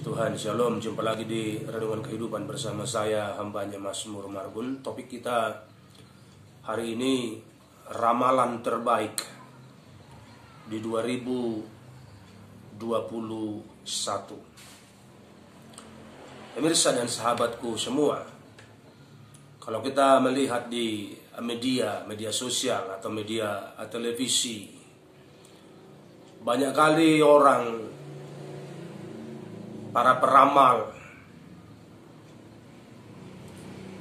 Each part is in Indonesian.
Puji Tuhan, Shalom. Jumpa lagi di Renungan Kehidupan bersama saya, hambanya Mazmur Marbun. Topik kita hari ini, ramalan terbaik di 2021. Pemirsa dan sahabatku semua, kalau kita melihat di media sosial atau media televisi, banyak kali orang, para peramal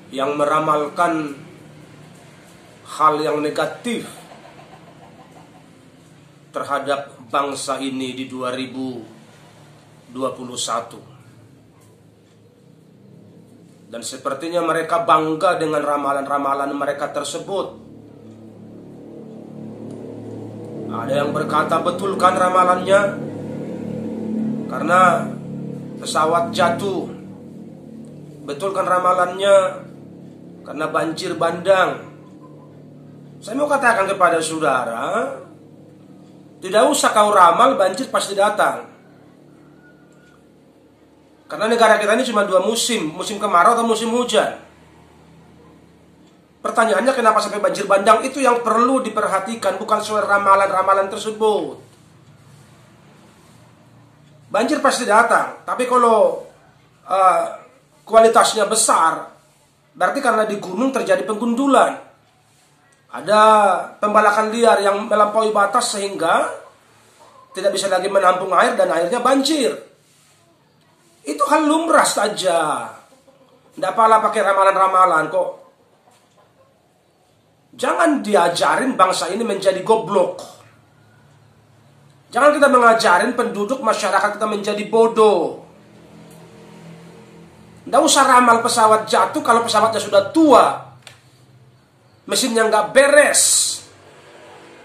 yang meramalkan hal yang negatif terhadap bangsa ini di 2021. Dan sepertinya mereka bangga dengan ramalan-ramalan mereka tersebut. Ada yang berkata, betulkan ramalannya karena pesawat jatuh. Betulkan ramalannya karena banjir bandang. Saya mau katakan kepada saudara, tidak usah kau ramal, banjir pasti datang. Karena negara kita ini cuma dua musim, musim kemarau atau musim hujan. Pertanyaannya, kenapa sampai banjir bandang? Itu yang perlu diperhatikan, bukan soal ramalan-ramalan tersebut. Banjir pasti datang, tapi kalau kualitasnya besar, berarti karena di gunung terjadi penggundulan. Ada pembalakan liar yang melampaui batas sehingga tidak bisa lagi menampung air dan airnya banjir. Itu hal lumrah saja. Tidak apalah pakai ramalan-ramalan kok. Jangan diajarin bangsa ini menjadi goblok. Jangan kita mengajarin penduduk masyarakat kita menjadi bodoh. Tidak usah ramal pesawat jatuh kalau pesawatnya sudah tua, mesinnya nggak beres,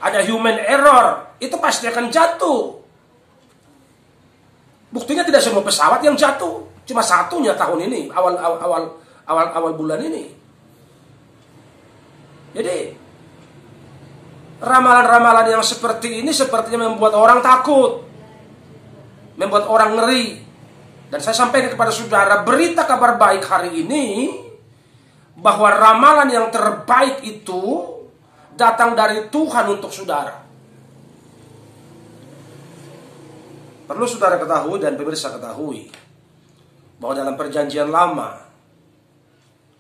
ada human error, itu pasti akan jatuh. Buktinya tidak semua pesawat yang jatuh, cuma satunya tahun ini, awal bulan ini. Jadi ramalan-ramalan yang seperti ini sepertinya membuat orang takut, membuat orang ngeri. Dan saya sampaikan kepada saudara, berita kabar baik hari ini, bahwa ramalan yang terbaik itu datang dari Tuhan untuk saudara. Perlu saudara ketahui dan pemirsa ketahui, bahwa dalam perjanjian lama,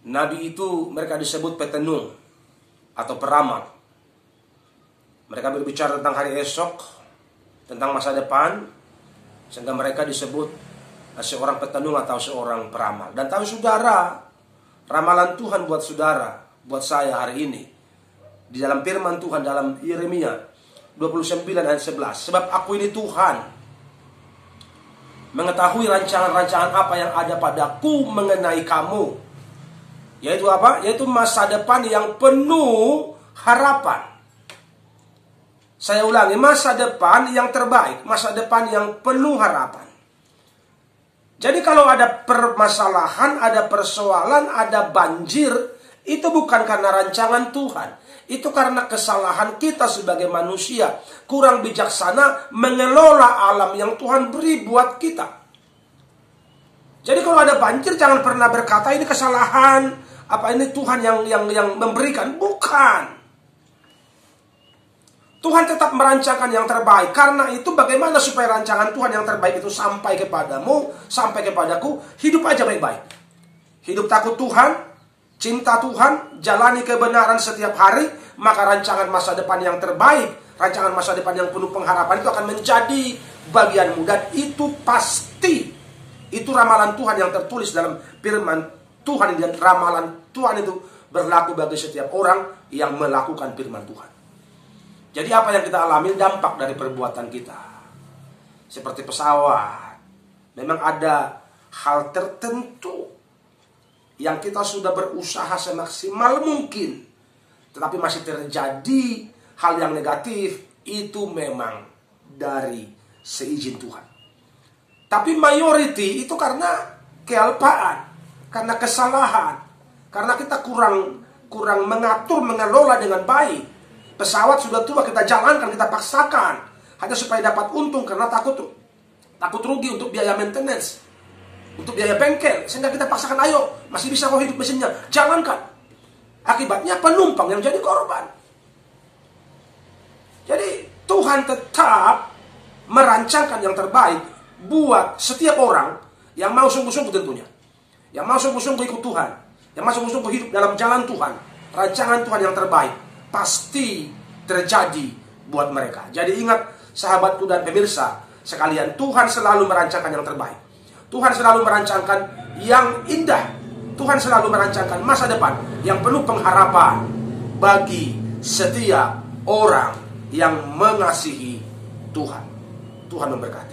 Nabi itu mereka disebut petenung atau peramal. Mereka berbicara tentang hari esok, tentang masa depan, sehingga mereka disebut seorang petenung atau seorang peramal. Dan tahu saudara, ramalan Tuhan buat saudara, buat saya hari ini, di dalam firman Tuhan dalam Yeremia 29 ayat 11. Sebab aku ini Tuhan, mengetahui rancangan-rancangan apa yang ada padaku mengenai kamu. Yaitu apa? Yaitu masa depan yang penuh harapan. Saya ulangi, masa depan yang terbaik, masa depan yang penuh harapan. Jadi kalau ada permasalahan, ada persoalan, ada banjir, itu bukan karena rancangan Tuhan. Itu karena kesalahan kita sebagai manusia, kurang bijaksana mengelola alam yang Tuhan beri buat kita. Jadi kalau ada banjir, jangan pernah berkata ini kesalahan, apa ini Tuhan yang memberikan. Bukan. Tuhan tetap merancangkan yang terbaik. Karena itu bagaimana supaya rancangan Tuhan yang terbaik itu sampai kepadamu, sampai kepadaku? Hidup aja baik-baik. Hidup takut Tuhan, cinta Tuhan, jalani kebenaran setiap hari, maka rancangan masa depan yang terbaik, rancangan masa depan yang penuh pengharapan itu akan menjadi bagianmu. Dan itu pasti. Itu ramalan Tuhan yang tertulis dalam firman Tuhan. Dan ramalan Tuhan itu berlaku bagi setiap orang yang melakukan firman Tuhan. Jadi apa yang kita alami dampak dari perbuatan kita. Seperti pesawat. Memang ada hal tertentu yang kita sudah berusaha semaksimal mungkin, tetapi masih terjadi hal yang negatif. Itu memang dari seizin Tuhan. Tapi mayoriti itu karena kealpaan, karena kesalahan, karena kita kurang mengatur, mengelola dengan baik. Pesawat sudah tua, kita jalankan, kita paksakan hanya supaya dapat untung karena takut rugi untuk biaya maintenance. untuk biaya bengkel, sehingga kita paksakan, ayo, masih bisa kok hidup mesinnya. Jangankan. Akibatnya penumpang yang jadi korban. Jadi Tuhan tetap merancangkan yang terbaik buat setiap orang yang mau sungguh-sungguh tentunya. Yang mau sungguh-sungguh ikut Tuhan. Yang mau sungguh-sungguh hidup dalam jalan Tuhan. Rancangan Tuhan yang terbaik pasti terjadi buat mereka. Jadi ingat sahabatku dan pemirsa sekalian, Tuhan selalu merancangkan yang terbaik. Tuhan selalu merancangkan yang indah. Tuhan selalu merancangkan masa depan yang penuh pengharapan bagi setiap orang yang mengasihi Tuhan. Tuhan memberkati.